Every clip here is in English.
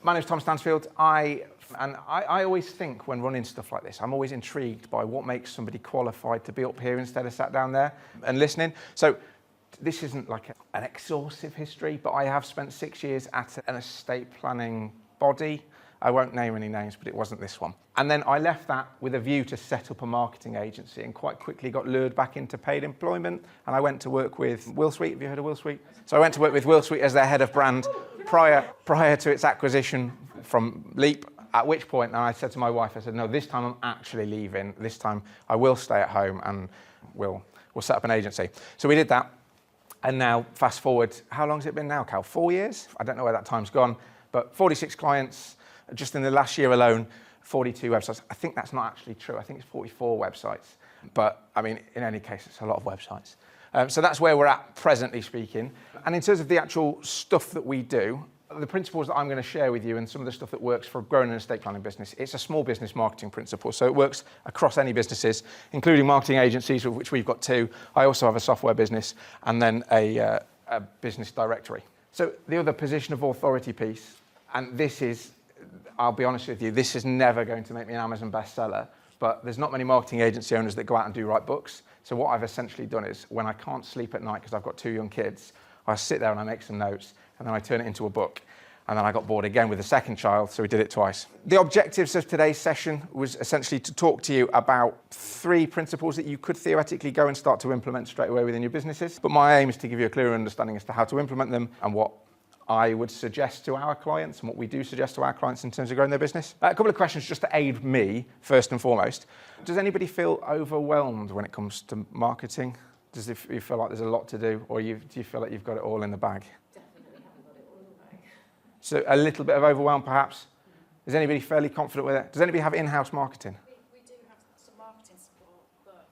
My name's Tom Stansfield. I always think when running stuff like this, I'm always intrigued by what makes somebody qualified to be up here instead of sat down there and listening. So this isn't like an exhaustive history, but I have spent 6 years at an estate planning body. I won't name any names, but it wasn't this one. And then I left that with a view to set up a marketing agency and quite quickly got lured back into paid employment. And I went to work with Willwriters. Have you heard of Willwriters? So I went to work with Willwriters as their head of brand prior to its acquisition from Leap, at which point I said to my wife, I said, no, this time I'm actually leaving. This time I will stay at home and we'll set up an agency. So we did that. And now, fast forward, how long has it been now, Cal? 4 years? I don't know where that time's gone, but 46 clients, just in the last year alone, 42 websites. I think that's not actually true. I think it's 44 websites. But, I mean, in any case, it's a lot of websites. So that's where we're at, presently speaking. And in terms of the actual stuff that we do, the principles that I'm going to share with you and some of the stuff that works for growing an estate planning business, it's a small business marketing principle. So it works across any businesses, including marketing agencies, of which we've got 2. I also have a software business and then a business directory. So the other position of authority piece, and this is, I'll be honest with you, this is never going to make me an Amazon bestseller, but there's not many marketing agency owners that go out and do write books. So what I've essentially done is when I can't sleep at night because I've got 2 young kids, I sit there and I make some notes and then I turn it into a book. And then I got bored again with the second child, so we did it twice. The objectives of today's session was essentially to talk to you about 3 principles that you could theoretically go and start to implement straight away within your businesses. But my aim is to give you a clearer understanding as to how to implement them and what I would suggest to our clients and what we do suggest to our clients in terms of growing their business. A couple of questions just to aid me, first and foremost. Does anybody feel overwhelmed when it comes to marketing? Does it feel like there's a lot to do, or do you feel like you've got it all in the bag? Definitely haven't got it all in the bag. So a little bit of overwhelm, perhaps? Is anybody fairly confident with it? Does anybody have in-house marketing? We do have some marketing support, but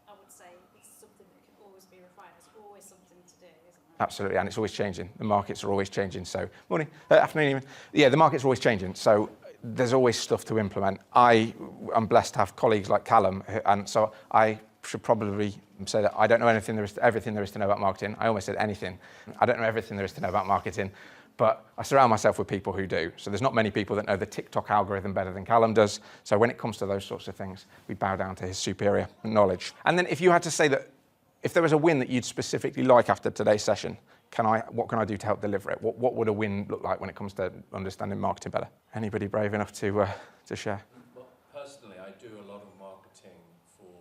I would say it's something that can always be refined. There's always something to do, isn't there? Absolutely, and it's always changing. The markets are always changing. So, morning, afternoon even. Yeah, the markets are always changing. So there's always stuff to implement. I am blessed to have colleagues like Callum, and so I should probably say that I don't know everything there is to know about marketing. I almost said anything. I don't know everything there is to know about marketing, but I surround myself with people who do. So there's not many people that know the TikTok algorithm better than Callum does. So when it comes to those sorts of things, we bow down to his superior knowledge. And then if you had to say that, if there was a win that you'd specifically like after today's session, what can I do to help deliver it? What would a win look like when it comes to understanding marketing better? Anybody brave enough to share? Well, personally, I do a lot of marketing for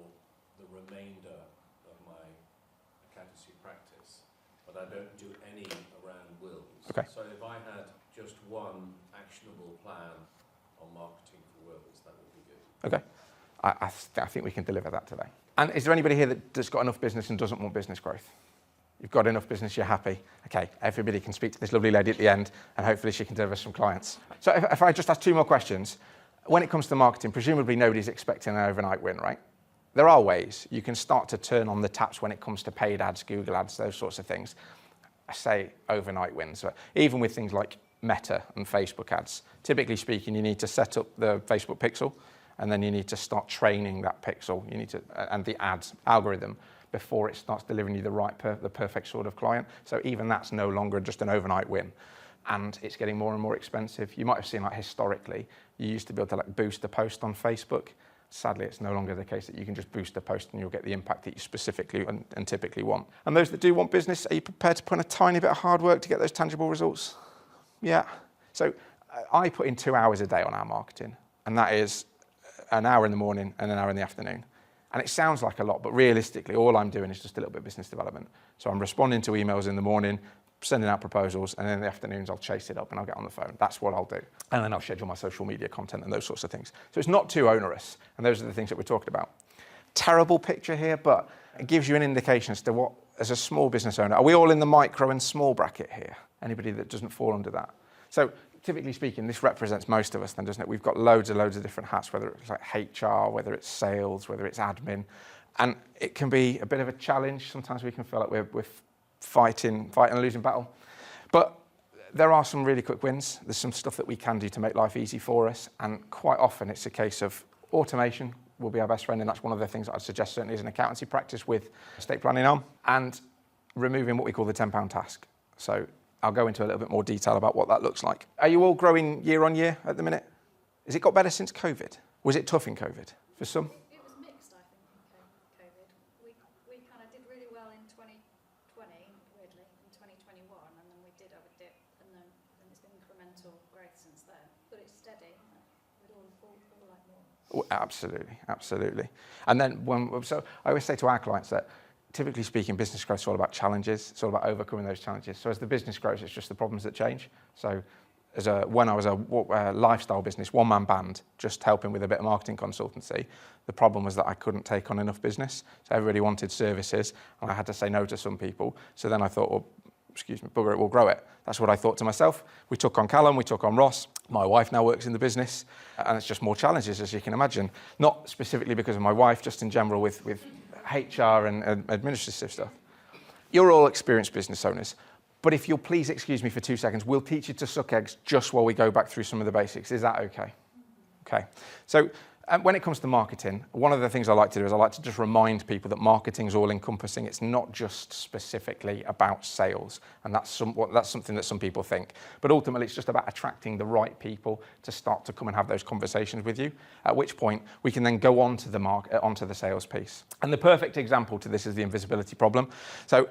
the remainder of my accountancy practice, but I don't do any around wills. Okay. So if I had just one actionable plan on marketing for wills, that would be good. Okay. I think we can deliver that today. And is there anybody here that's got enough business and doesn't want business growth? You've got enough business, you're happy. Okay, everybody can speak to this lovely lady at the end, and hopefully she can deliver some clients. So if I just ask 2 more questions, when it comes to marketing, presumably nobody's expecting an overnight win, right? There are ways you can start to turn on the taps when it comes to paid ads, Google ads, those sorts of things. I say overnight wins, but even with things like Meta and Facebook ads, typically speaking, you need to set up the Facebook pixel, and then you need to start training that pixel. You need to, and the ads algorithm before it starts delivering you the perfect sort of client. So even that's no longer just an overnight win. And it's getting more and more expensive. You might have seen, like, historically, you used to be able to boost a post on Facebook. Sadly, it's no longer the case that you can just boost a post and you'll get the impact that you specifically and typically want. And those that do want business, are you prepared to put in a tiny bit of hard work to get those tangible results? Yeah. So I put in 2 hours a day on our marketing, and that is an hour in the morning and an hour in the afternoon. And it sounds like a lot, but realistically, all I'm doing is just a little bit of business development. So I'm responding to emails in the morning, sending out proposals, and then in the afternoons, I'll chase it up and I'll get on the phone. That's what I'll do. And then I'll schedule my social media content and those sorts of things. So it's not too onerous. And those are the things that we're talking about. Terrible picture here, but it gives you an indication as to what, as a small business owner, are we all in the micro and small bracket here? Anybody that doesn't fall under that? So typically speaking, this represents most of us then, doesn't it? We've got loads of different hats, whether it's like HR, whether it's sales, whether it's admin. And it can be a bit of a challenge. Sometimes we can feel like we're fighting a losing battle. But there are some really quick wins. There's some stuff that we can do to make life easy for us. And quite often it's a case of automation will be our best friend. And that's one of the things that I'd suggest certainly as an accountancy practice with estate planning on. And removing what we call the £10 task. So I'll go into a little bit more detail about what that looks like. Are you all growing year on year at the minute? Has it got better since COVID? Was it tough in COVID for some? It was mixed, I think, in COVID. We kind of did really well in 2020, weirdly, in 2021, and then we did have a dip, and then it's been incremental growth since then. But it's steady. We'd all like more. Oh, absolutely, absolutely. And then so I always say to our clients that typically speaking, business growth is all about challenges. It's all about overcoming those challenges. So as the business grows, it's just the problems that change. So when I was a lifestyle business, one-man band, just helping with a bit of marketing consultancy, the problem was that I couldn't take on enough business. So everybody wanted services, and I had to say no to some people. So then I thought, well, excuse me, bugger it, we'll grow it. That's what I thought to myself. We took on Callum, we took on Ross. My wife now works in the business, and it's just more challenges, as you can imagine. Not specifically because of my wife, just in general with HR and administrative stuff. You're all experienced business owners, but if you'll please excuse me for 2 seconds, we'll teach you to suck eggs just while we go back through some of the basics. Is that okay? Okay. So when it comes to marketing, one of the things I like to do is I like to just remind people that marketing is all encompassing. It's not just specifically about sales, and that's something that some people think. But ultimately, it's just about attracting the right people to start to come and have those conversations with you, at which point we can then go on to onto the sales piece. And the perfect example to this is the invisibility problem. So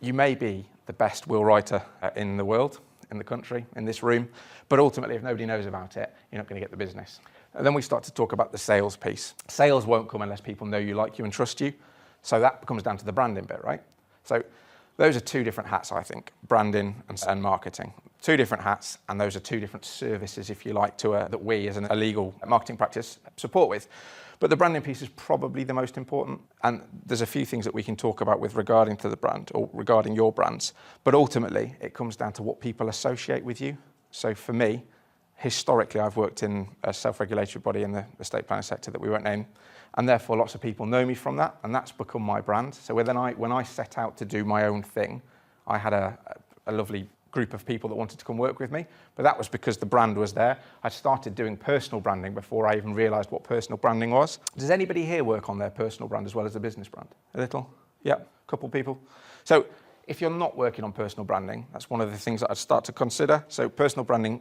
you may be the best will writer in the world, in the country, in this room, but ultimately, if nobody knows about it, you're not going to get the business. And then we start to talk about the sales piece. Sales won't come unless people know you, like you, and trust you. So that comes down to the branding bit, right? So those are two different hats, I think, branding and marketing. Two different hats, and those are two different services, if you like, that we as a legal marketing practice support with. But the branding piece is probably the most important. And there's a few things that we can talk about with regarding to the brand or regarding your brands. But ultimately, it comes down to what people associate with you. So for me, historically, I've worked in a self-regulatory body in the estate planning sector that we won't name, and therefore lots of people know me from that, and that's become my brand. So when I set out to do my own thing, I had a lovely group of people that wanted to come work with me, but that was because the brand was there. I started doing personal branding before I even realised what personal branding was. Does anybody here work on their personal brand as well as the business brand? A little? Yeah, a couple of people. So if you're not working on personal branding, that's one of the things that I'd start to consider. So personal branding,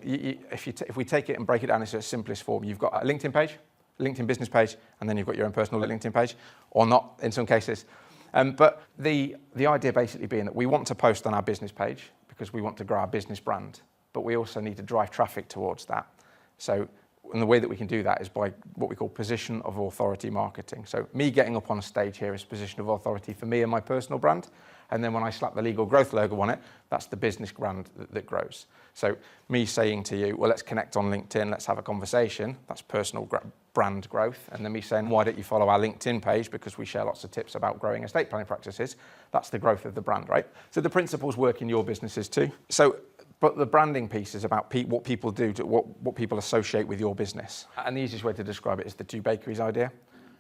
if we take it and break it down into its simplest form, you've got a LinkedIn page, LinkedIn business page, and then you've got your own personal LinkedIn page, or not in some cases. But the idea basically being that we want to post on our business page because we want to grow our business brand, but we also need to drive traffic towards that. So and the way that we can do that is by what we call position of authority marketing. So me getting up on a stage here is position of authority for me and my personal brand. And then when I slap the legal growth logo on it, that's the business brand that grows. So me saying to you, well, let's connect on LinkedIn, let's have a conversation, that's personal brand growth. And then me saying, why don't you follow our LinkedIn page because we share lots of tips about growing estate planning practices, that's the growth of the brand, right? So the principles work in your businesses too. But the branding piece is about what people do, what people associate with your business. And the easiest way to describe it is the two bakeries idea.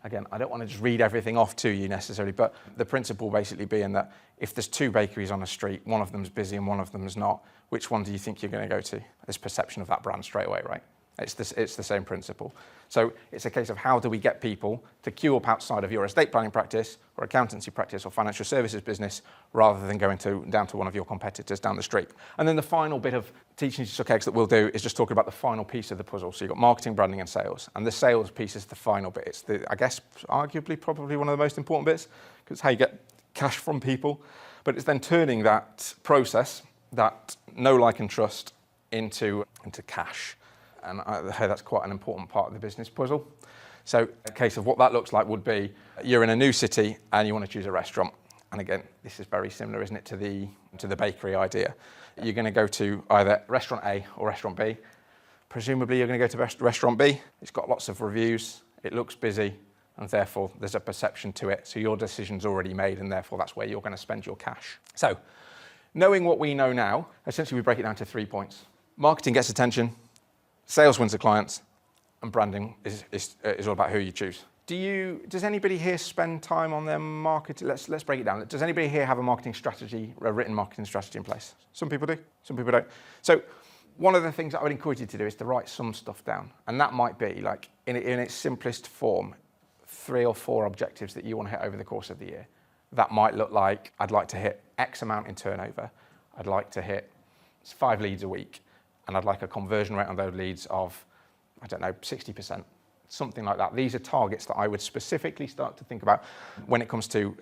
Again, I don't want to just read everything off to you necessarily, but the principle basically being that if there's two bakeries on a street, one of them's busy and one of them's not, which one do you think you're going to go to? There's perception of that brand straight away, right? It's the same principle. So it's a case of how do we get people to queue up outside of your estate planning practice or accountancy practice or financial services business rather than going down to one of your competitors down the street. And then the final bit of teaching you to suck eggs that we'll do is just talk about the final piece of the puzzle. So you've got marketing, branding and sales. And the sales piece is the final bit. It's I guess, arguably probably one of the most important bits because it's how you get cash from people. But it's then turning that process, that know, like and trust into cash. And that's quite an important part of the business puzzle. So a case of what that looks like would be you're in a new city and you want to choose a restaurant. And again, this is very similar, isn't it, to the bakery idea. You're going to go to either restaurant A or restaurant B. Presumably you're going to go to restaurant B. It's got lots of reviews. It looks busy. And therefore there's a perception to it. So your decision's already made and therefore that's where you're going to spend your cash. So knowing what we know now, essentially we break it down to 3 points. Marketing gets attention. Sales wins the clients, and branding is all about who you choose. Does anybody here spend time on their marketing? Let's break it down. Does anybody here have a marketing strategy, a written marketing strategy in place? Some people do, some people don't. So one of the things that I would encourage you to do is to write some stuff down, and that might be like in its simplest form, 3 or 4 objectives that you want to hit over the course of the year. That might look like I'd like to hit X amount in turnover. I'd like to hit it's 5 leads a week, and I'd like a conversion rate on those leads of, I don't know, 60%, something like that. These are targets that I would specifically start to think about when it comes to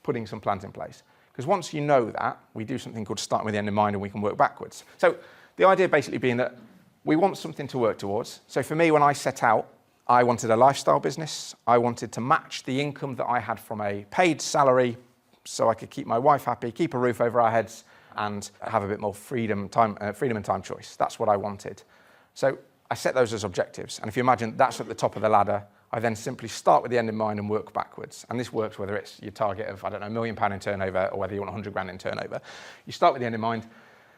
putting some plans in place. Because once you know that, we do something called starting with the end in mind, and we can work backwards. So the idea basically being that we want something to work towards. So for me, when I set out, I wanted a lifestyle business. I wanted to match the income that I had from a paid salary so I could keep my wife happy, keep a roof over our heads, and have a bit more freedom and time choice. That's what I wanted. So I set those as objectives. And if you imagine that's at the top of the ladder, I then simply start with the end in mind and work backwards. And this works whether it's your target of, I don't know, £1 million in turnover or whether you want 100 grand in turnover. You start with the end in mind,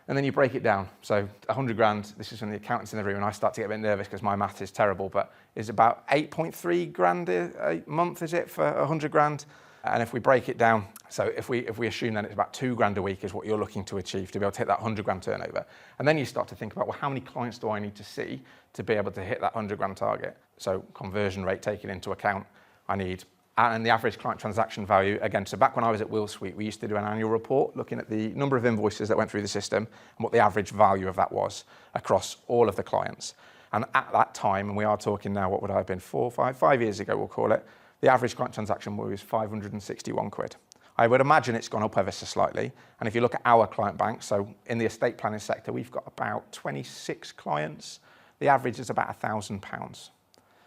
and then you break it down. So 100 grand, this is from the accountants in the room, and I start to get a bit nervous because my math is terrible, but is about 8.3 grand a month, is it, for 100 grand? And if we break it down, so if we assume then it's about 2 grand a week is what you're looking to achieve to be able to hit that 100 grand turnover. And then you start to think about, well, how many clients do I need to see to be able to hit that 100 grand target? So conversion rate taken into account, I need, and the average client transaction value, again, so back when I was at Willsuite, we used to do an annual report looking at the number of invoices that went through the system and what the average value of that was across all of the clients. And at that time, and we are talking now, what would I have been, 5 years ago, we'll call it, the average client transaction was 561 quid. I would imagine it's gone up ever so slightly. And if you look at our client bank, so in the estate planning sector, we've got about 26 clients. The average is about £1,000.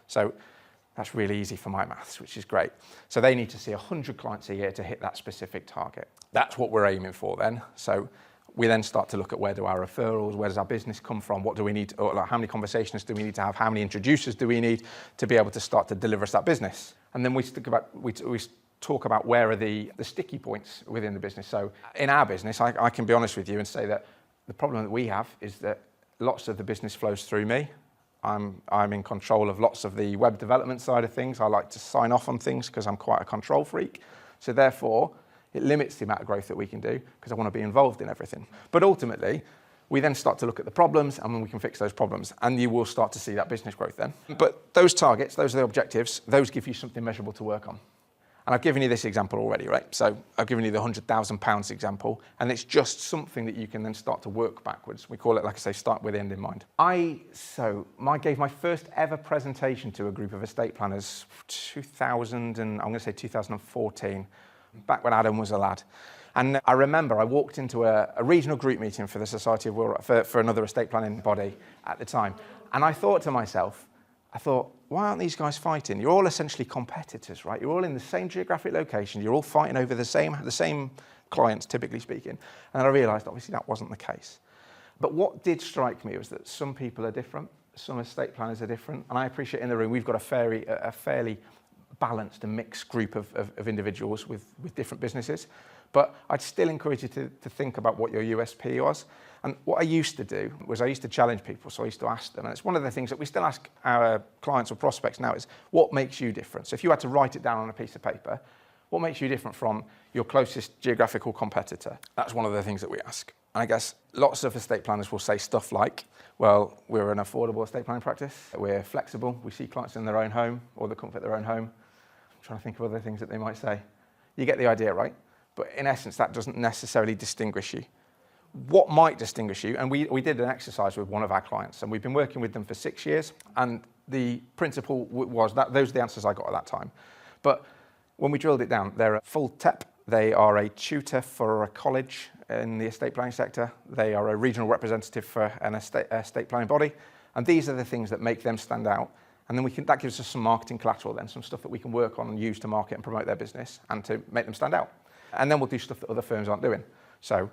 So that's really easy for my maths, which is great. So they need to see 100 clients a year to hit that specific target. That's what we're aiming for then. So we then start to look at where do our referrals, where does our business come from, what do we need, or like how many conversations do we need to have, how many introducers do we need to be able to start to deliver us that business. And then we talk about where are the sticky points within the business. So in our business, I can be honest with you and say that the problem that we have is that lots of the business flows through me. I'm in control of lots of the web development side of things. I like to sign off on things because I'm quite a control freak. So therefore, it limits the amount of growth that we can do because I want to be involved in everything. But ultimately, we then start to look at the problems and then we can fix those problems. And you will start to see that business growth then. But those targets, those are the objectives, those give you something measurable to work on. And I've given you this example already, right? So I've given you the £100,000 example, and it's just something that you can then start to work backwards. We call it, like I say, start with the end in mind. I gave my first ever presentation to a group of estate planners, 2014, back when Adam was a lad. And I remember I walked into a regional group meeting for the Society of Willwriters, for another estate planning body at the time. And I thought to myself, why aren't these guys fighting? You're all essentially competitors, right? You're all in the same geographic location. You're all fighting over the same clients, typically speaking. And I realised, obviously, that wasn't the case. But what did strike me was that some people are different. Some estate planners are different. And I appreciate in the room, we've got a fairly balanced and mixed group of individuals with different businesses. But I'd still encourage you to think about what your USP was. And what I used to do was I used to challenge people, so I used to ask them, and it's one of the things that we still ask our clients or prospects now is, what makes you different? So if you had to write it down on a piece of paper, what makes you different from your closest geographical competitor? That's one of the things that we ask. And I guess lots of estate planners will say stuff like, well, we're an affordable estate planning practice, we're flexible, we see clients in their own home or the comfort of their own home. I'm trying to think of other things that they might say. You get the idea, right? But in essence, that doesn't necessarily distinguish you. What might distinguish you, and we did an exercise with one of our clients, and we've been working with them for 6 years, and the principle was that those are the answers I got at that time. But when we drilled it down, they're a full TEP, they are a tutor for a college in the estate planning sector, they are a regional representative for an estate planning body, and these are the things that make them stand out. And then that gives us some marketing collateral then, some stuff that we can work on and use to market and promote their business and to make them stand out. And then we'll do stuff that other firms aren't doing. So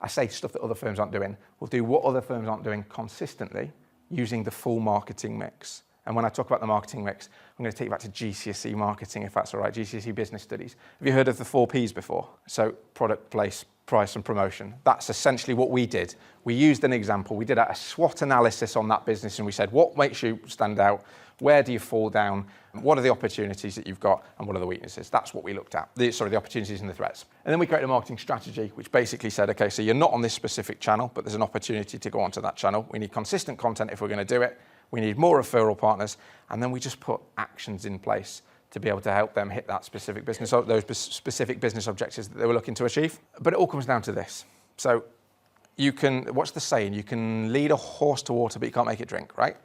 I say stuff that other firms aren't doing. We'll do what other firms aren't doing consistently using the full marketing mix. And when I talk about the marketing mix, I'm going to take you back to GCSE marketing, if that's all right, GCSE business studies. Have you heard of the 4 Ps before? So product, place, price and promotion. That's essentially what we did. We used an example. We did a SWOT analysis on that business and we said, what makes you stand out? Where do you fall down? What are the opportunities that you've got and what are the weaknesses? That's what we looked at. The opportunities and the threats. And then we created a marketing strategy which basically said, okay, so you're not on this specific channel, but there's an opportunity to go onto that channel. We need consistent content if we're going to do it. We need more referral partners. And then we just put actions in place to be able to help them hit that specific business, those specific business objectives that they were looking to achieve. But it all comes down to this. So you can, what's the saying? You can lead a horse to water, but you can't make it drink, right?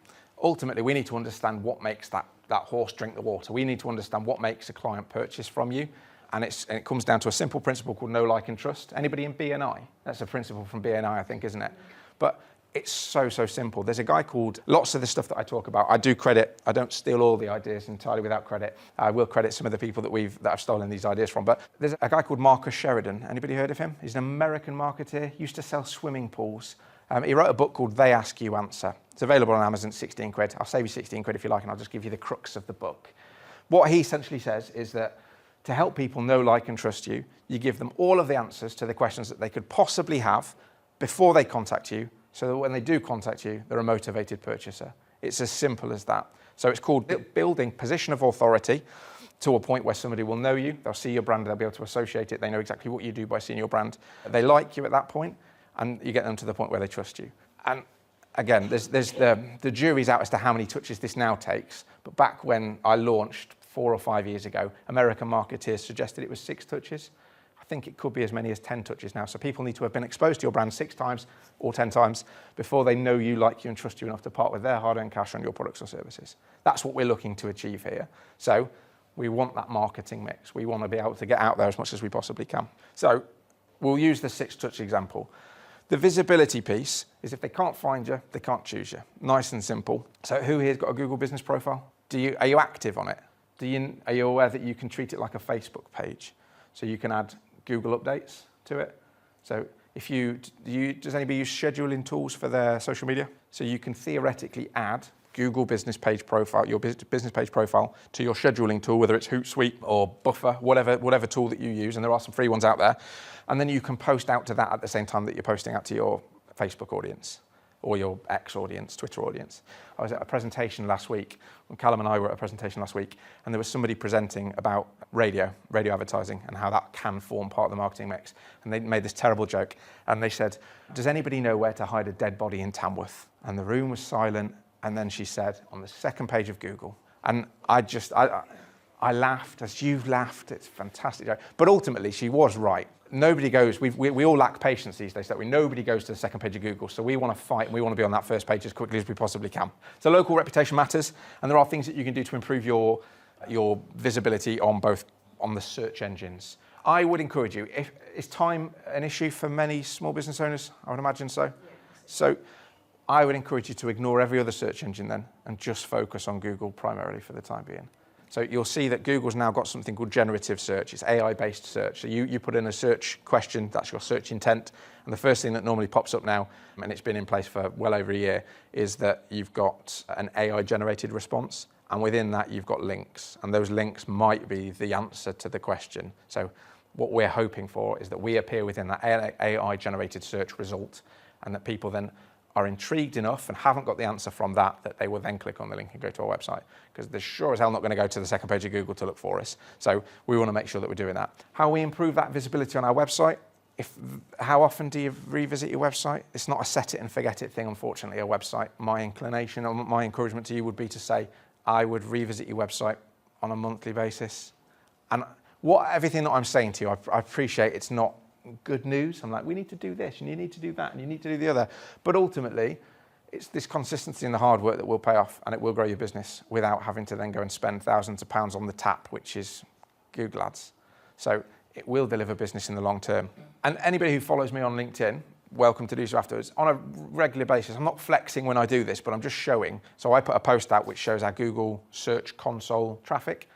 Ultimately, we need to understand what makes that horse drink the water. We need to understand what makes a client purchase from you. And it comes down to a simple principle called know, like, and trust. Anybody in BNI? That's a principle from BNI, I think, isn't it? But it's so simple. There's a guy called, lots of the stuff that I talk about, I do credit, I don't steal all the ideas entirely without credit. I will credit some of the people that I've stolen these ideas from. But there's a guy called Marcus Sheridan. Anybody heard of him? He's an American marketeer, used to sell swimming pools. He wrote a book called They Ask You Answer. It's available on Amazon, 16 quid. I'll save you 16 quid if you like, and I'll just give you the crux of the book. What he essentially says is that to help people know, like, and trust you, you give them all of the answers to the questions that they could possibly have before they contact you, so that when they do contact you, they're a motivated purchaser. It's as simple as that. So it's called building position of authority to a point where somebody will know you, they'll see your brand, they'll be able to associate it, they know exactly what you do by seeing your brand. They like you at that point, and you get them to the point where they trust you. And again, there's the jury's out as to how many touches this now takes, but back when I launched 4 or 5 years ago, American marketeers suggested it was 6 touches. I think it could be as many as 10 touches now. So people need to have been exposed to your brand 6 times or 10 times before they know you, like you, and trust you enough to part with their hard-earned cash on your products or services. That's what we're looking to achieve here. So we want that marketing mix. We want to be able to get out there as much as we possibly can. So we'll use the 6-touch example. The visibility piece is if they can't find you, they can't choose you. Nice and simple. So who here's got a Google business profile? Are you active on it? Are you aware that you can treat it like a Facebook page? So you can add Google updates to it. So if does anybody use scheduling tools for their social media? So you can theoretically add Google business page profile, your business page profile, to your scheduling tool, whether it's Hootsuite or Buffer, whatever tool that you use, and there are some free ones out there. And then you can post out to that at the same time that you're posting out to your Facebook audience or your X audience, Twitter audience. I was at a presentation last week, when Callum and I were at a presentation last week, and there was somebody presenting about radio advertising and how that can form part of the marketing mix. And they made this terrible joke, and they said, does anybody know where to hide a dead body in Tamworth? And the room was silent, and then she said, on the second page of Google. And I laughed, as you've laughed, it's a fantastic joke. But ultimately, she was right. Nobody goes, we all lack patience these days, don't we? Nobody goes to the second page of Google, so we want to fight and we want to be on that first page as quickly as we possibly can. So local reputation matters, and there are things that you can do to improve your visibility on the search engines. I would encourage you, is time an issue for many small business owners? I would imagine so. Yes. So I would encourage you to ignore every other search engine then and just focus on Google primarily for the time being. So you'll see that Google's now got something called generative search. It's AI-based search. So you put in a search question, that's your search intent, and the first thing that normally pops up now, and it's been in place for well over a year, is that you've got an AI-generated response, and within that you've got links, and those links might be the answer to the question. So what we're hoping for is that we appear within that AI-generated search result, and that people then are intrigued enough and haven't got the answer from that they will then click on the link and go to our website, because they're sure as hell not going to go to the second page of Google to look for us. So we want to make sure that we're doing that. How we improve that visibility on our website? How often do you revisit your website? It's not a set it and forget it thing, unfortunately, a website. My inclination or my encouragement to you would be to say, I would revisit your website on a monthly basis. And everything that I'm saying to you, I appreciate it's not good news. I'm like, we need to do this, and you need to do that, and you need to do the other. But ultimately, it's this consistency and the hard work that will pay off, and it will grow your business without having to then go and spend thousands of pounds on the tap, which is Google Ads. So it will deliver business in the long term. And anybody who follows me on LinkedIn, welcome to do so afterwards. On a regular basis, I'm not flexing when I do this, but I'm just showing. So I put a post out which shows our Google Search Console traffic.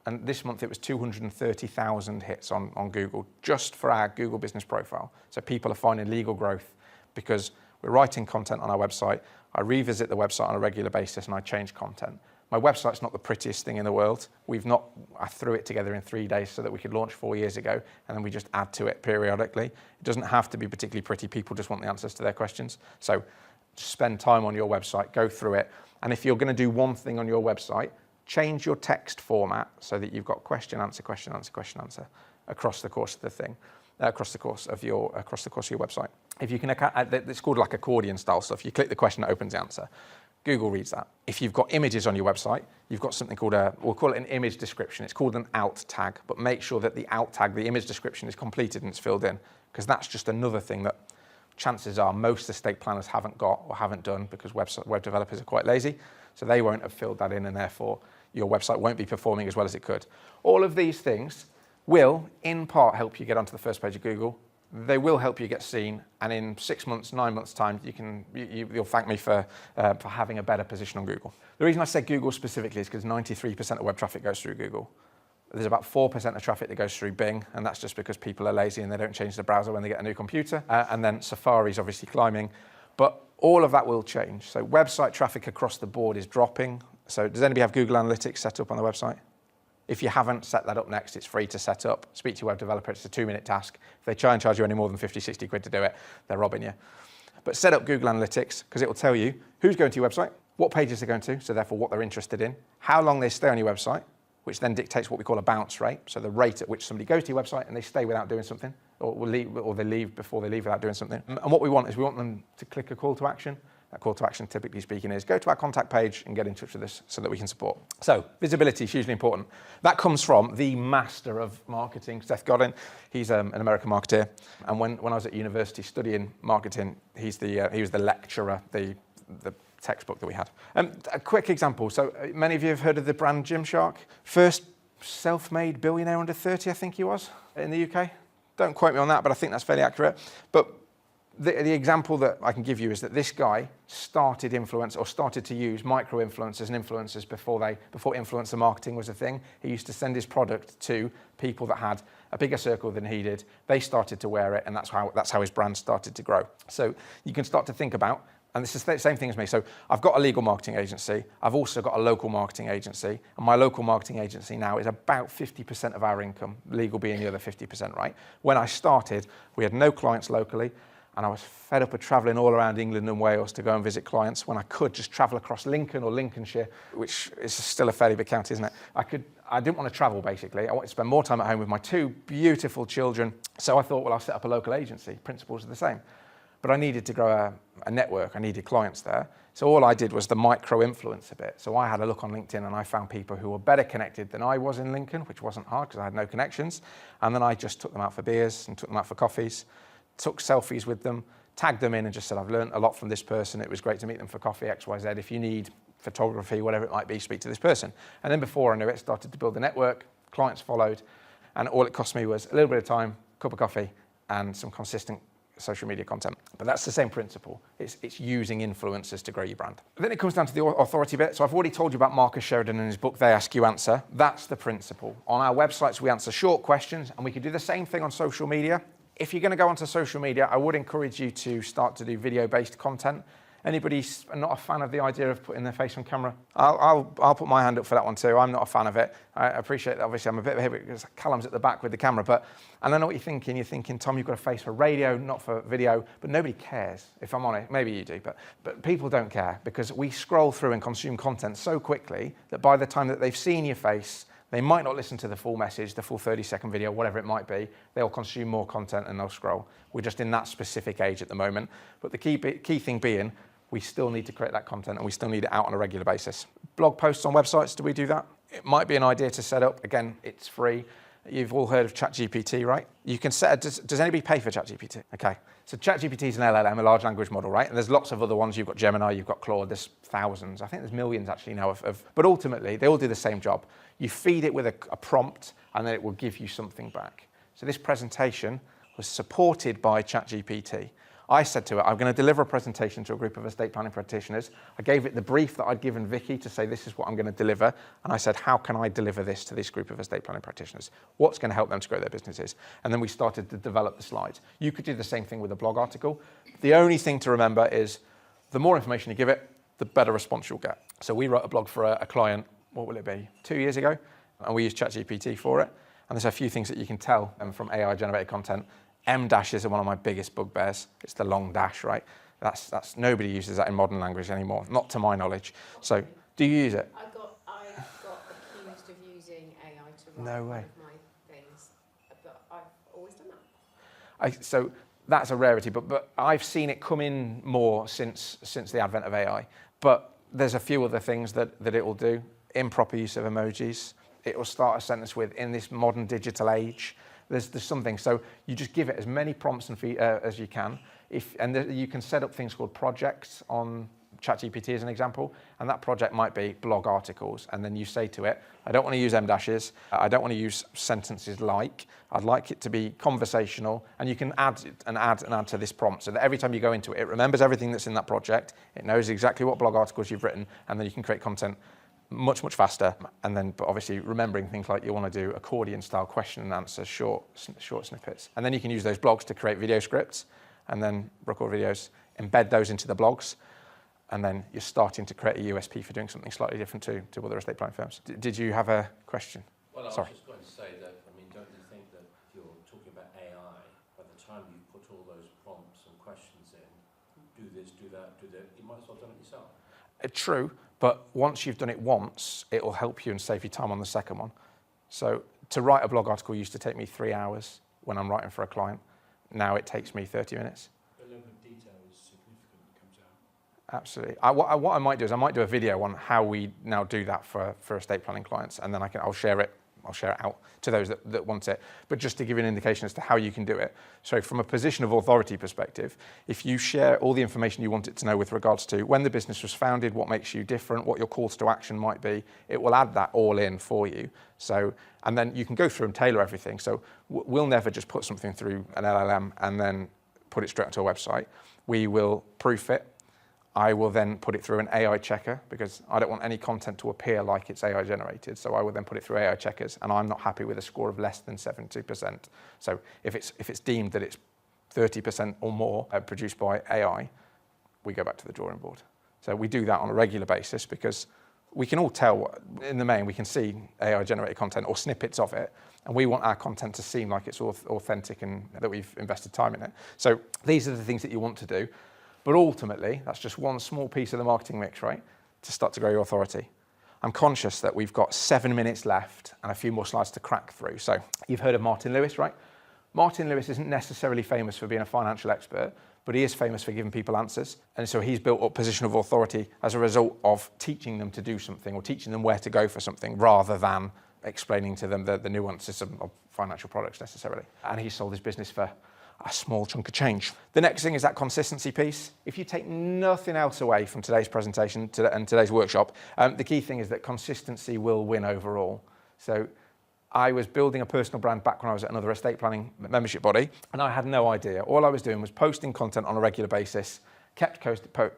And this month it was 230,000 hits on Google, just for our Google business profile. So people are finding legal growth because we're writing content on our website. I revisit the website on a regular basis and I change content. My website's not the prettiest thing in the world. I threw it together in 3 days so that we could launch 4 years ago, and then we just add to it periodically. It doesn't have to be particularly pretty. People just want the answers to their questions. So just spend time on your website, go through it. And if you're going to do one thing on your website, change your text format so that you've got question, answer, question, answer, question, answer across the course of the thing, across the course of your website. If you can, it's called like accordion style stuff. You click the question, it opens the answer. Google reads that. If you've got images on your website, you've got something called we'll call it an image description. It's called an alt tag, but make sure that the alt tag, the image description, is completed and it's filled in, because that's just another thing that chances are most estate planners haven't got or haven't done, because web developers are quite lazy. So they won't have filled that in, and therefore your website won't be performing as well as it could. All of these things will, in part, help you get onto the first page of Google. They will help you get seen, and in 6 months, 9 months' time, you'll thank me for having a better position on Google. The reason I said Google specifically is because 93% of web traffic goes through Google. There's about 4% of traffic that goes through Bing, and that's just because people are lazy and they don't change the browser when they get a new computer. And then Safari's obviously climbing, but all of that will change. So website traffic across the board is dropping. So does anybody have Google Analytics set up on the website? If you haven't, set that up next. It's free to set up. Speak to your web developer. It's a 2-minute task. If they try and charge you any more than 50, 60 quid to do it, they're robbing you. But set up Google Analytics, because it will tell you who's going to your website, what pages they're going to, so therefore what they're interested in, how long they stay on your website, which then dictates what we call a bounce rate, so the rate at which somebody goes to your website and they stay without doing something, or they leave before they leave without doing something. And what we want is we want them to click a call to action. That call to action, typically speaking, is go to our contact page and get in touch with us so that we can support. So visibility is hugely important. That comes from the master of marketing, Seth Godin. He's an American marketeer. And when I was at university studying marketing, he was the lecturer, the textbook that we had. A quick example. So many of you have heard of the brand Gymshark. First self-made billionaire under 30, I think he was, in the UK. Don't quote me on that, but I think that's fairly accurate. But the example that I can give you is that this guy started to use micro-influencers and influencers before influencer marketing was a thing. He used to send his product to people that had a bigger circle than he did. They started to wear it, and that's how his brand started to grow. So you can start to think about, and this is the same thing as me. So I've got a legal marketing agency. I've also got a local marketing agency. And my local marketing agency now is about 50% of our income, legal being the other 50%, right? When I started, we had no clients locally. And I was fed up of travelling all around England and Wales to go and visit clients when I could just travel across Lincoln or Lincolnshire, which is still a fairly big county, isn't it? I didn't want to travel, basically. I wanted to spend more time at home with my 2 beautiful children. So I thought, well, I'll set up a local agency. Principles are the same. But I needed to grow a network. I needed clients there. So all I did was the micro-influencer bit. So I had a look on LinkedIn and I found people who were better connected than I was in Lincoln, which wasn't hard because I had no connections. And then I just took them out for beers and took them out for coffees, took selfies with them, tagged them in and just said, I've learned a lot from this person. It was great to meet them for coffee, XYZ. If you need photography, whatever it might be, speak to this person. And then before I knew it, started to build a network, clients followed, and all it cost me was a little bit of time, a cup of coffee, and some consistent social media content. But that's the same principle. It's using influencers to grow your brand. Then it comes down to the authority bit. So I've already told you about Marcus Sheridan and his book, They Ask You Answer. That's the principle. On our websites, we answer short questions, and we can do the same thing on social media. If you're going to go onto social media, I would encourage you to start to do video-based content. Anybody not a fan of the idea of putting their face on camera? I'll put my hand up for that one too. I'm not a fan of it. I appreciate that. Obviously, I'm a bit of a hypocrite because Callum's at the back with the camera. And I know what you're thinking. You're thinking, Tom, you've got a face for radio, not for video. But nobody cares, if I'm honest. Maybe you do, but people don't care because we scroll through and consume content so quickly that by the time that they've seen your face, they might not listen to the full message, the full 30-second video, whatever it might be. They'll consume more content and they'll scroll. We're just in that specific age at the moment. But the key thing being, we still need to create that content and we still need it out on a regular basis. Blog posts on websites, do we do that? It might be an idea to set up. Again, it's free. You've all heard of ChatGPT, right? You can set, does anybody pay for ChatGPT? Okay, so ChatGPT is an LLM, a large language model, right? And there's lots of other ones. You've got Gemini, you've got Claude, there's thousands. I think there's millions actually now but ultimately they all do the same job. You feed it with a prompt and then it will give you something back. So this presentation was supported by ChatGPT. I said to it, I'm going to deliver a presentation to a group of estate planning practitioners. I gave it the brief that I'd given Vicky to say this is what I'm going to deliver. And I said, how can I deliver this to this group of estate planning practitioners? What's going to help them to grow their businesses? And then we started to develop the slides. You could do the same thing with a blog article. The only thing to remember is the more information you give it, the better response you'll get. So we wrote a blog for a client, what will it be, 2 years ago? And we used ChatGPT for it. And there's a few things that you can tell from AI-generated content. M dashes are one of my biggest bugbears. It's the long dash, right? That's nobody uses that in modern language anymore, not to my knowledge. So, do you use it? I got accused of using AI to write No way. one of my things, but I've always done that. So that's a rarity, but I've seen it come in more since the advent of AI. But there's a few other things that it will do. Improper use of emojis. It will start a sentence with, in this modern digital age. There's some things. So you just give it as many prompts as you can. You can set up things called projects on ChatGPT as an example, and that project might be blog articles, and then you say to it, I don't want to use em dashes, I don't want to use sentences like, I'd like it to be conversational, and you can add and add to this prompt so that every time you go into it, it remembers everything that's in that project, it knows exactly what blog articles you've written, and then you can create content much faster. And then, but obviously remembering things like you want to do accordion style question and answer, short snippets. And then you can use those blogs to create video scripts and then record videos, embed those into the blogs. And then you're starting to create a USP for doing something slightly different to other estate planning firms. Did you have a question? Well, I Sorry. was just going to say that, I mean, don't you think that if you're talking about AI, by the time you put all those prompts and questions in, do this, do that, you might as well have done it yourself? True, but once you've done it once, it will help you and save you time on the second one. So to write a blog article used to take me 3 hours when I'm writing for a client. Now it takes me 30 minutes. The level of detail is significant that comes out. Absolutely. What I might do is I might do a video on how we now do that for estate planning clients, and then I'll share it out to those that want it. But just to give you an indication as to how you can do it. So from a position of authority perspective, if you share all the information you want it to know with regards to when the business was founded, what makes you different, what your calls to action might be, it will add that all in for you. So, and then you can go through and tailor everything. So we'll never just put something through an LLM and then put it straight onto a website. We will proof it. I will then put it through an AI checker because I don't want any content to appear like it's AI generated. So I will then put it through AI checkers, and I'm not happy with a score of less than 70%. So if it's deemed that it's 30% or more produced by AI, we go back to the drawing board. So we do that on a regular basis because we can all tell, in the main, we can see AI generated content or snippets of it, and we want our content to seem like it's authentic and that we've invested time in it. So these are the things that you want to do. But ultimately, that's just one small piece of the marketing mix, right, to start to grow your authority. I'm conscious that we've got 7 minutes left and a few more slides to crack through. So you've heard of Martin Lewis, right? Martin Lewis isn't necessarily famous for being a financial expert, but he is famous for giving people answers. And so he's built up position of authority as a result of teaching them to do something or teaching them where to go for something rather than explaining to them the nuances of financial products necessarily. And he sold his business for a small chunk of change. The next thing is that consistency piece. If you take nothing else away from today's presentation and today's workshop, the key thing is that consistency will win overall. So I was building a personal brand back when I was at another estate planning membership body, and I had no idea. All I was doing was posting content on a regular basis, kept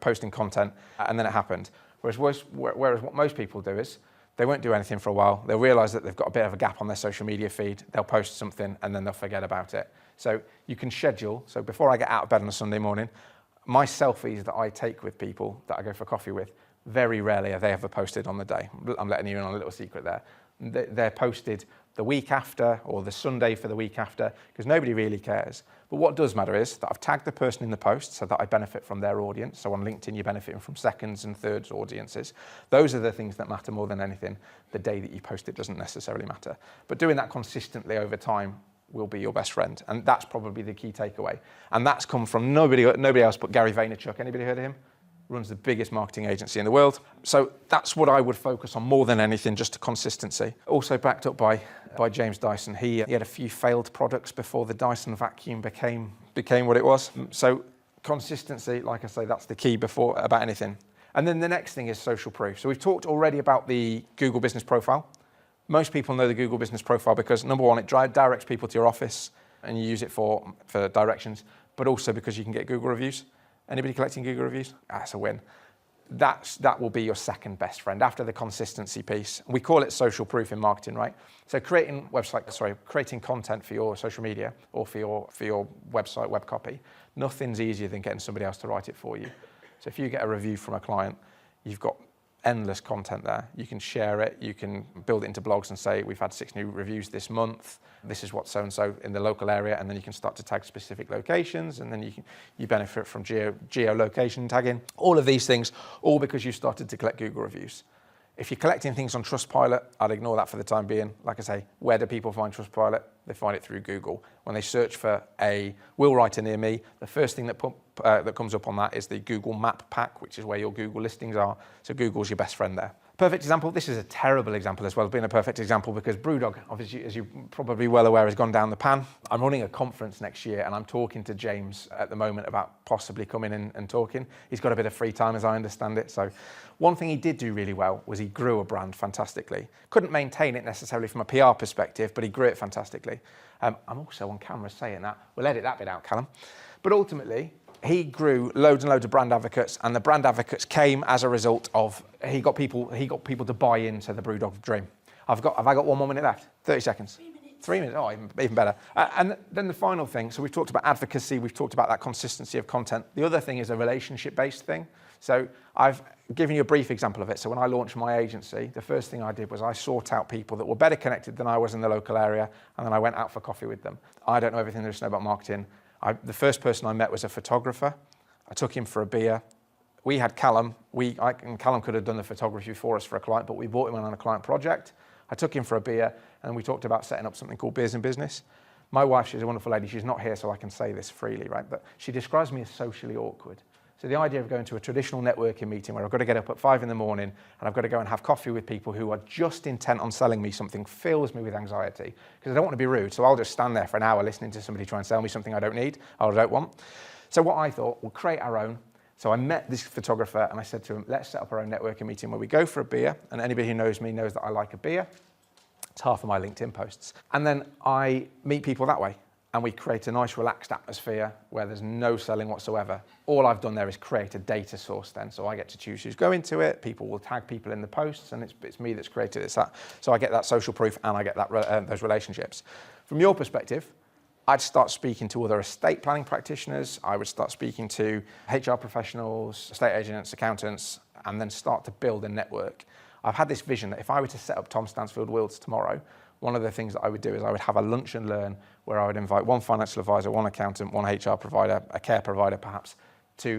posting content, and then it happened. Whereas what most people do is they won't do anything for a while. They'll realize that they've got a bit of a gap on their social media feed. They'll post something, and then they'll forget about it. So you can schedule. So before I get out of bed on a Sunday morning, my selfies that I take with people that I go for coffee with, very rarely are they ever posted on the day. I'm letting you in on a little secret there. They're posted the week after or the Sunday for the week after because nobody really cares. But what does matter is that I've tagged the person in the post so that I benefit from their audience. So on LinkedIn, you're benefiting from seconds and thirds audiences. Those are the things that matter more than anything. The day that you post it doesn't necessarily matter. But doing that consistently over time will be your best friend. And that's probably the key takeaway. And that's come from nobody else but Gary Vaynerchuk. Anybody heard of him? Runs the biggest marketing agency in the world. So that's what I would focus on more than anything, just consistency. Also backed up by James Dyson. He had a few failed products before the Dyson vacuum became what it was. So consistency, like I say, that's the key about anything. And then the next thing is social proof. So we've talked already about the Google Business Profile. Most people know the Google Business Profile because, number one, it directs people to your office and you use it for directions, but also because you can get Google reviews. Anybody collecting Google reviews? That's a win. That will be your second best friend after the consistency piece. We call it social proof in marketing, right? So creating content for your social media or for your website, web copy, nothing's easier than getting somebody else to write it for you. So if you get a review from a client, you've got endless content there. You can share it, you can build it into blogs and say, we've had 6 new reviews this month, this is what so-and-so in the local area, and then you can start to tag specific locations, and then you benefit from geolocation tagging. All of these things, all because you started to collect Google reviews. If you're collecting things on Trustpilot, I'd ignore that for the time being. Like I say, where do people find Trustpilot? They find it through Google. When they search for a Willwriter near me, the first thing that comes up on that is the Google Map pack, which is where your Google listings are. So Google's your best friend there. Perfect example. This is a terrible example as well as being a perfect example because Brewdog, obviously, as you're probably well aware, has gone down the pan. I'm running a conference next year and I'm talking to James at the moment about possibly coming in and talking. He's got a bit of free time as I understand it. So one thing he did do really well was he grew a brand fantastically. Couldn't maintain it necessarily from a PR perspective, but he grew it fantastically. I'm also on camera saying that. We'll edit that bit out, Callum. But ultimately, he grew loads and loads of brand advocates, and the brand advocates came as a result of he got people to buy into the Brewdog dream. Have I got 1 more minute left? 30 seconds. 3 minutes. 3 minutes. Oh, even better. And then the final thing. So we've talked about advocacy. We've talked about that consistency of content. The other thing is a relationship-based thing. So I've given you a brief example of it. So when I launched my agency, the first thing I did was I sought out people that were better connected than I was in the local area, and then I went out for coffee with them. I don't know everything there is to know about marketing. The first person I met was a photographer. I took him for a beer. We had Callum. And Callum could have done the photography for us for a client, but we brought him on a client project. I took him for a beer, and we talked about setting up something called Beers in Business. My wife, she's a wonderful lady. She's not here, so I can say this freely, right? But she describes me as socially awkward. So the idea of going to a traditional networking meeting where I've got to get up at 5 in the morning and I've got to go and have coffee with people who are just intent on selling me something fills me with anxiety because I don't want to be rude. So I'll just stand there for an hour listening to somebody try and sell me something I don't need or I don't want. So what I thought, we'll create our own. So I met this photographer and I said to him, let's set up our own networking meeting where we go for a beer. And anybody who knows me knows that I like a beer. It's half of my LinkedIn posts. And then I meet people that way. And we create a nice relaxed atmosphere where there's no selling whatsoever. All I've done there is create a data source then, so I get to choose who's going to it. People will tag people in the posts, and it's me that's created it. So I get that social proof and I get that those relationships. From your perspective, I'd start speaking to other estate planning practitioners. I would start speaking to HR professionals, estate agents, accountants, and then start to build a network. I've had this vision that if I were to set up Tom Stansfield Wills tomorrow, one of the things that I would do is I would have a lunch and learn where I would invite one financial advisor, one accountant, one HR provider, a care provider perhaps,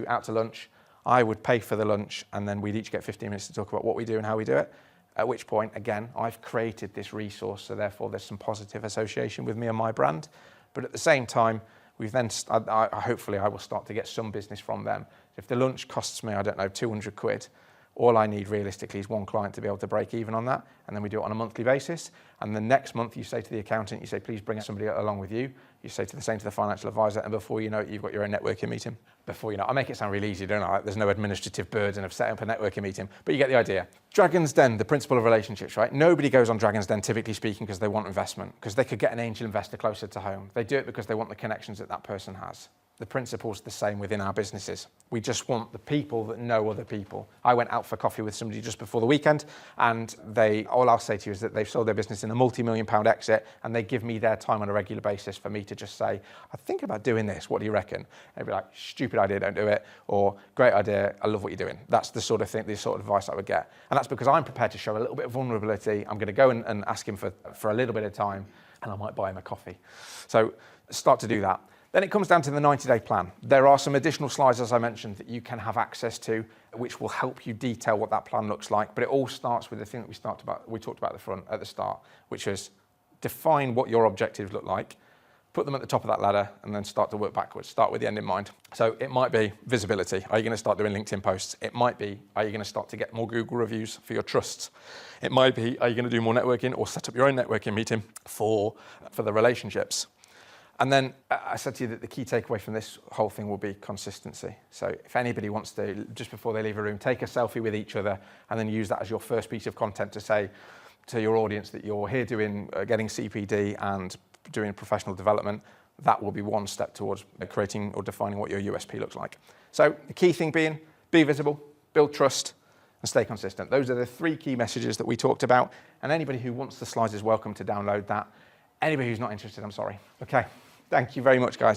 out to lunch. I would pay for the lunch and then we'd each get 15 minutes to talk about what we do and how we do it. At which point, again, I've created this resource, so therefore there's some positive association with me and my brand. But at the same time, we've then, hopefully I will start to get some business from them. If the lunch costs me, I don't know, 200 quid, all I need realistically is one client to be able to break even on that, and then we do it on a monthly basis. And the next month you say to the accountant, you say, please bring somebody along with you. You say the same to the financial advisor, and before you know it, you've got your own networking meeting. Before you know it, I make it sound really easy, don't I? There's no administrative burden of setting up a networking meeting, but you get the idea. Dragon's Den, the principle of relationships, right? Nobody goes on Dragon's Den, typically speaking, because they want investment, because they could get an angel investor closer to home. They do it because they want the connections that that person has. The principle's the same within our businesses. We just want the people that know other people. I went out for coffee with somebody just before the weekend, and all I'll say to you is that they've sold their business in a multi-million-pound exit, and they give me their time on a regular basis for me to just say, I think about doing this, what do you reckon? And they'd be like, stupid idea, don't do it, or great idea, I love what you're doing. That's the sort of thing, the sort of advice I would get. And that's because I'm prepared to show a little bit of vulnerability. I'm going to go and ask him for a little bit of time, and I might buy him a coffee. So start to do that. Then it comes down to the 90-day plan. There are some additional slides, as I mentioned, that you can have access to, which will help you detail what that plan looks like. But it all starts with the thing that we talked about at the start, which is define what your objectives look like, put them at the top of that ladder, and then start to work backwards. Start with the end in mind. So it might be visibility. Are you going to start doing LinkedIn posts? It might be, are you going to start to get more Google reviews for your trusts? It might be, are you going to do more networking or set up your own networking meeting for the relationships? And then I said to you that the key takeaway from this whole thing will be consistency. So if anybody wants to, just before they leave a room, take a selfie with each other and then use that as your first piece of content to say to your audience that you're here getting CPD and doing professional development, that will be one step towards creating or defining what your USP looks like. So the key thing being, be visible, build trust, and stay consistent. Those are the 3 key messages that we talked about. And anybody who wants the slides is welcome to download that. Anybody who's not interested, I'm sorry. Okay. Thank you very much, guys.